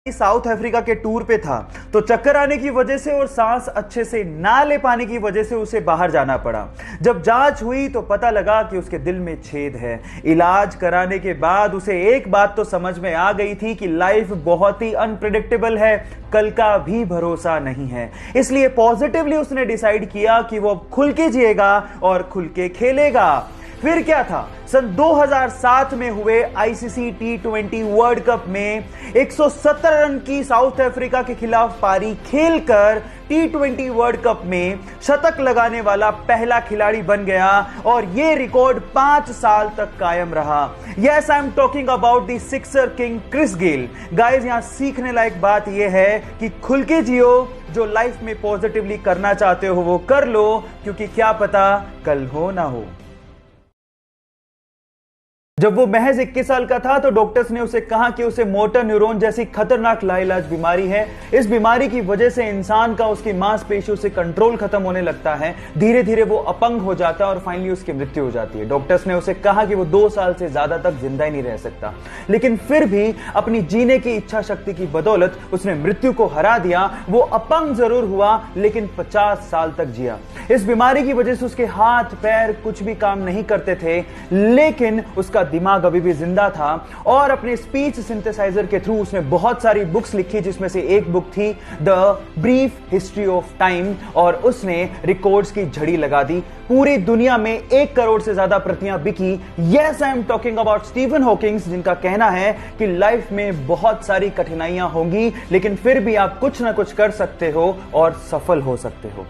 South Africa के tour पे था तो चक्कर आने की वजह से और सांस अच्छे से ना ले पाने की वजह से उसे बाहर जाना पड़ा। जब जांच हुई तो पता लगा कि उसके दिल में छेद है। इलाज कराने के बाद उसे एक बात तो समझ में आ गई थी कि लाइफ बहुत ही अनप्रेडिक्टेबल है, कल का भी भरोसा नहीं है। इसलिए पॉजिटिवली उसने डिसाइड किया कि वो खुल के जिएगा और खुल के खेलेगा। फिर क्या था, सन 2007 में हुए आईसीसी टी20 वर्ल्ड कप में 170 रन की साउथ अफ्रीका के खिलाफ पारी खेलकर टी20 वर्ल्ड कप में शतक लगाने वाला पहला खिलाड़ी बन गया और यह रिकॉर्ड 5 साल तक कायम रहा। Yes, I am talking about the sixer king Chris Gayle. Guys, यहां सीखने लायक बात यह है कि खुल के जियो, जो लाइफ में पॉजिटिवली करना चाहते हो वो कर लो, क्योंकि क्या पता कल हो ना हो। जब वो महज 21 साल का था तो डॉक्टर्स ने उसे कहा कि उसे मोटर न्यूरॉन जैसी खतरनाक लाइलाज बीमारी है। इस बीमारी की वजह से इंसान का उसकी मांसपेशियों से कंट्रोल खत्म होने लगता है, धीरे धीरे वो अपंग हो जाता है और फाइनली उसकी मृत्यु हो जाती है। डॉक्टर्स ने उसे कहा कि वो 2 साल से ज्यादा तक जिंदा ही नहीं रह सकता, लेकिन फिर भी अपनी जीने की इच्छा शक्ति की बदौलत उसने मृत्यु को हरा दिया। वो अपंग जरूर हुआ लेकिन 50 साल तक जिया। इस बीमारी की वजह से उसके हाथ पैर कुछ भी काम नहीं करते थे, लेकिन उसका दिमाग अभी भी जिंदा था और अपने स्पीच सिंथेसाइजर के थ्रू उसने बहुत सारी बुक्स लिखी, जिसमें से एक बुक थी the brief history of time, और उसने रिकॉर्ड्स की झड़ी लगा दी। पूरी दुनिया में 1 करोड़ से ज्यादा प्रतियां बिकी। Yes, I am talking about Stephen Hawkings, जिनका कहना है कि लाइफ में बहुत सारी कठिनाइयां होंगी लेकिन फिर भी आप कुछ ना कुछ कर सकते हो और सफल हो सकते हो।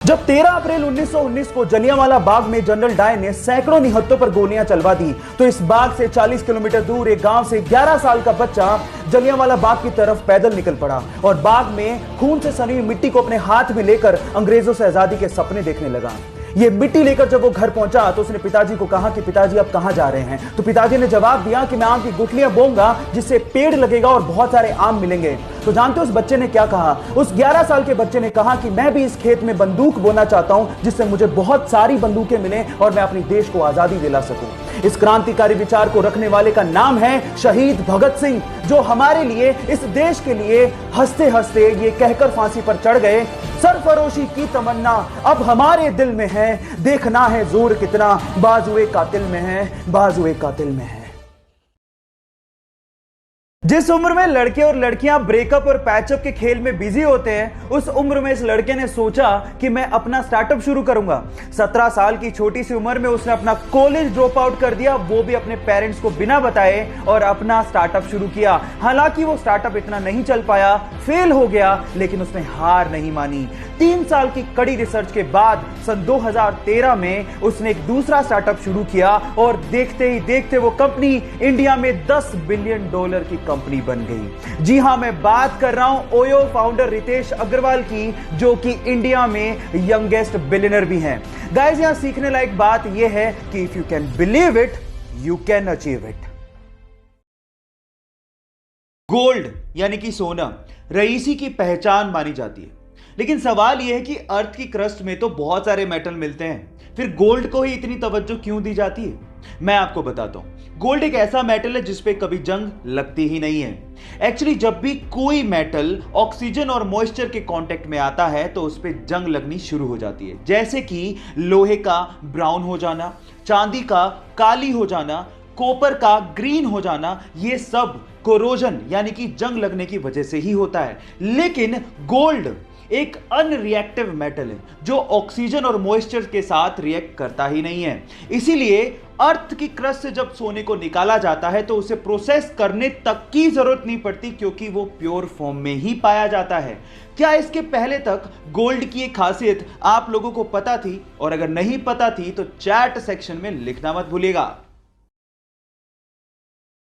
जब 13 अप्रैल 1919 को जलियांवाला बाग में जनरल डायर ने सैकड़ों निहत्तों पर गोलियां चलवा दी तो इस बाग से 40 किलोमीटर दूर एक गांव से 11 साल का बच्चा जलियांवाला बाग की तरफ पैदल निकल पड़ा और बाग में खून से सनी हुई मिट्टी को अपने हाथ में लेकर अंग्रेजों से आजादी के सपने देखने लगा। ये मिट्टी लेकर जब वो घर पहुंचा तो उसने पिताजी को कहा कि पिताजी आप कहां जा रहे हैं। तो पिताजी ने जवाब दिया कि मैं आम की गुठलियां बोऊंगा जिससे पेड़ लगेगा और बहुत सारे आम मिलेंगे। तो जानते हो उस बच्चे ने क्या कहा? उस 11 साल के बच्चे ने कहा कि मैं भी इस खेत में बंदूक बोना चाहता हूं जिससे मुझे बहुत सारी बंदूकें मिलें और मैं अपने देश को आजादी दिला सकूं। इस क्रांतिकारी विचार को रखने वाले का नाम है शहीद भगत सिंह, जो हमारे लिए, इस देश के लिए हंसते हंसते ये कहकर फांसी पर चढ़ गए, सरफरोशी की तमन्ना अब हमारे दिल में है, देखना है जोर कितना बाजुए कातिल में है, बाजुए कातिल में है। जिस उम्र में लड़के और लड़कियां ब्रेकअप और पैचअप के खेल में बिजी होते हैं, उस उम्र में इस लड़के ने सोचा कि मैं अपना स्टार्टअप शुरू करूंगा। 17 साल की छोटी सी उम्र में उसने अपना कॉलेज ड्रॉप आउट कर दिया, वो भी अपने पेरेंट्स को बिना बताए, और अपना स्टार्टअप शुरू किया। हालांकि वो स्टार्टअप इतना नहीं चल पाया, फेल हो गया, लेकिन उसने हार नहीं मानी। 3 साल की कड़ी रिसर्च के बाद सन 2013 में उसने एक दूसरा स्टार्टअप शुरू किया और देखते ही देखते वो कंपनी इंडिया में $10 बिलियन की कंपनी बन गई। जी हां, मैं बात कर रहा हूं ओयो फाउंडर रितेश अग्रवाल की, जो कि इंडिया में यंगेस्ट बिलियनर भी हैं। गाइस, यहां सीखने लायक बात यह है कि if you can believe it, you can achieve it. Gold यानी कि सोना रईसी की पहचान मानी जाती है, लेकिन सवाल यह है कि अर्थ की क्रस्ट में तो बहुत सारे मेटल मिलते हैं, फिर गोल्ड को ही इतनी तवज्जो क्यों दी जाती है? मैं आपको बताता हूं। गोल्ड एक ऐसा मेटल है जिसपे कभी जंग लगती ही नहीं है। एक्चुअली जब भी कोई मेटल ऑक्सीजन और मॉइस्चर के कांटेक्ट में आता है तो उस पे जंग लगनी शुरू हो जाती है, जैसे कि लोहे का ब्राउन हो जाना, चांदी का काली हो जाना, कॉपर का ग्रीन हो जाना। ये सब कोरोजन यानी कि जंग लगने की वजह से ही होता है। लेकिन गोल्ड एक अनरिएक्टिव मेटल है जो ऑक्सीजन और मॉइस्चर के साथ रिएक्ट करता ही नहीं है। इसीलिए अर्थ की क्रस्ट से जब सोने को निकाला जाता है तो उसे प्रोसेस करने तक की जरूरत नहीं पड़ती, क्योंकि वो प्योर फॉर्म में ही पाया जाता है। क्या इसके पहले तक गोल्ड की एक खासियत आप लोगों को पता थी? और अगर नहीं पता थी तो चैट सेक्शन में लिखना मत भूलिएगा।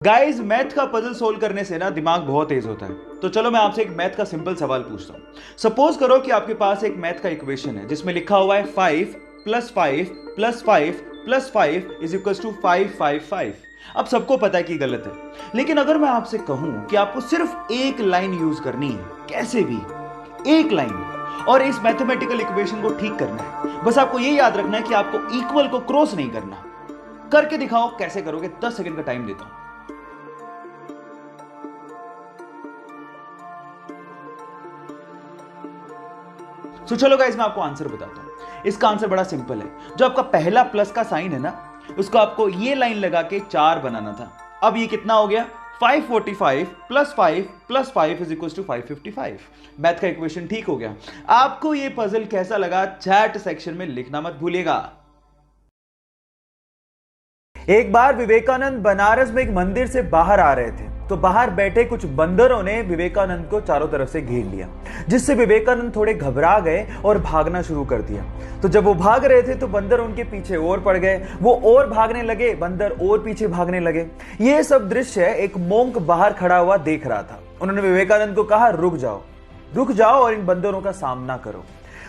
गाइस, मैथ का पजल सोल्व करने से ना दिमाग बहुत तेज होता है। तो चलो मैं आपसे एक मैथ का सिंपल सवाल पूछता हूं। सपोज करो कि आपके पास एक मैथ का इक्वेशन है जिसमें लिखा हुआ है 5 + 5 + 5 + 5 = 555। अब सबको पता है कि गलत है, लेकिन अगर मैं आपसे कहूं कि आपको सिर्फ एक लाइन यूज करनी है, कैसे भी एक लाइन, और इस मैथमेटिकल इक्वेशन को ठीक करना है, बस आपको ये याद रखना है कि आपको इक्वल को क्रॉस नहीं करना। करके दिखाओ कैसे करोगे, 10 सेकंड का टाइम देता हूं। तो चलो गाइस मैं आपको आंसर बताता हूं। इसका आंसर बड़ा सिंपल है। जो आपका पहला प्लस का साइन है ना, उसको आपको ये लाइन लगा के 4 बनाना था। अब ये कितना हो गया? 545 plus 5 plus 5 is equal to 555। Math का इक्वेशन ठीक हो गया। आपको ये पजल कैसा लगा चैट सेक्शन में लिखना मत भूलिएगा। एक बार विवेकानंद बनारस में एक मंदिर से बाहर आ रहे थे, तो बाहर बैठे कुछ बंदरों ने विवेकानंद को चारों तरफ से घेर लिया, जिससे विवेकानंद थोड़े घबरा गए और भागना शुरू कर दिया। तो जब वो भाग रहे थे तो बंदर उनके पीछे और पड़ गए। वो और भागने लगे, बंदर और पीछे भागने लगे। ये सब दृश्य एक मोंक बाहर खड़ा हुआ देख रहा था। उन्होंने विवेकानंद को कहा, रुक जाओ और इन बंदरों का सामना करो।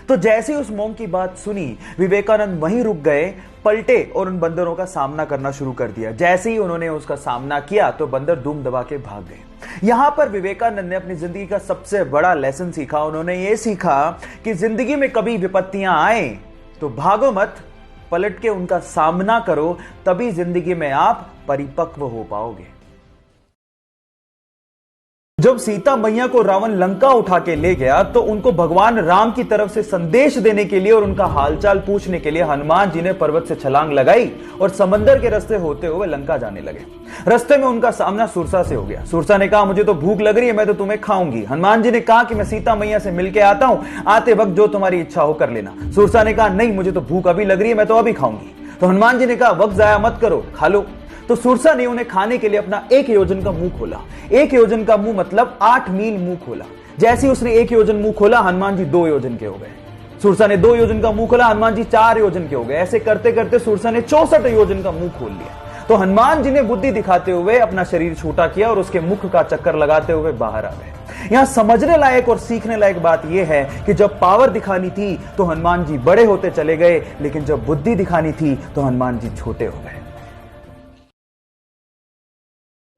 तो जैसे उस मोंक की बात सुनी, विवेकानंद वहीं रुक गए, पलटे और उन बंदरों का सामना करना शुरू कर दिया। जैसे ही उन्होंने उसका सामना किया तो बंदर दुम दबा के भाग गए। यहां पर विवेकानंद ने अपनी जिंदगी का सबसे बड़ा लेसन सीखा। उन्होंने ये सीखा कि जिंदगी में कभी विपत्तियां आए तो भागो मत, पलट के उनका सामना करो, तभी जिंदगी में आप परिपक्व हो पाओगे। जब सीता मैया को रावण लंका उठा के ले गया तो उनको भगवान राम की तरफ से संदेश देने के लिए और उनका हालचाल पूछने के लिए हनुमान जी ने पर्वत से छलांग लगाई और समंदर के रास्ते होते हुए लंका जाने लगे। रास्ते में उनका सामना सुरसा से हो गया। सुरसा ने कहा, मुझे तो भूख लग रही है, मैं तो तुम्हें खाऊंगी। हनुमान जी ने कहा कि मैं सीता मैया से मिलके आता हूं, आते वक्त जो तुम्हारी इच्छा हो कर लेना। सुरसा ने कहा, नहीं, मुझे तो भूख अभी लग रही है, मैं तो अभी खाऊंगी। तो हनुमान जी ने कहा, वक्त जाया मत करो, खा लो। तो सुरसा ने उन्हें खाने के लिए अपना 1 योजन का मुंह खोला। 1 योजन का मुंह मतलब 8 मील मुंह खोला। जैसे ही उसने 1 योजन मुंह खोला, हनुमान जी 2 योजन के हो गए। सुरसा ने 2 योजन का मुंह खोला, हनुमान जी 4 योजन के हो गए। ऐसे करते करते सुरसा ने 64 योजन का मुंह खोल लिया। तो हनुमान जी ने बुद्धि दिखाते हुए अपना शरीर छोटा किया और उसके मुख का चक्कर लगाते हुए बाहर आ गए। यहां समझने लायक और सीखने लायक बात यह है कि जब पावर दिखानी थी तो हनुमान जी बड़े होते चले गए, लेकिन जब बुद्धि दिखानी थी तो हनुमान जी छोटे हो गए।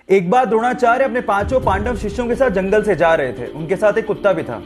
एक बार द्रोणाचार्य अपने 5 पांडव शिष्यों के साथ जंगल से जा रहे थे। उनके साथ एक कुत्ता भी था।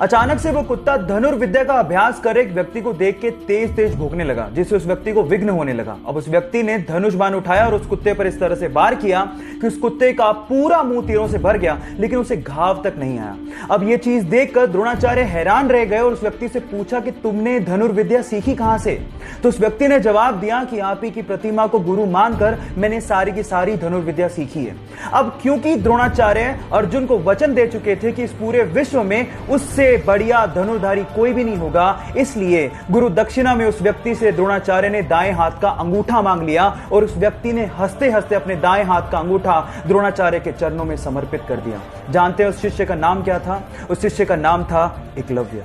अचानक से वो कुत्ता धनुर्विद्या का अभ्यास कर एक व्यक्ति को देख के तेज तेज भौंकने लगा, जिससे उस व्यक्ति को विघ्न होने लगा। अब उस व्यक्ति ने धनुष बाण उठाया और उस कुत्ते पर इस तरह से वार किया कि उस कुत्ते का पूरा मुंह तीरों से भर गया, लेकिन उसे घाव तक नहीं आया। अब ये चीज देखकर द्रोणाचार्य हैरान रह गए और उस व्यक्ति से पूछा कि तुमने धनुर्विद्या सीखी कहां से? तो उस व्यक्ति ने जवाब दिया कि आप ही की प्रतिमा को गुरु मानकर मैंने सारी की सारी धनुर्विद्या सीखी है। अब क्योंकि द्रोणाचार्य अर्जुन को वचन दे चुके थे कि इस पूरे विश्व में उससे बढ़िया धनुर्धारी कोई भी नहीं होगा, इसलिए गुरु दक्षिणा में उस व्यक्ति से द्रोणाचार्य ने दाएं हाथ का अंगूठा मांग लिया और उस व्यक्ति ने हंसते हंसते अपने दाएं हाथ का अंगूठा द्रोणाचार्य के चरणों में समर्पित कर दिया। जानते हैं उस शिष्य का नाम क्या था? उस शिष्य का नाम था एकलव्य।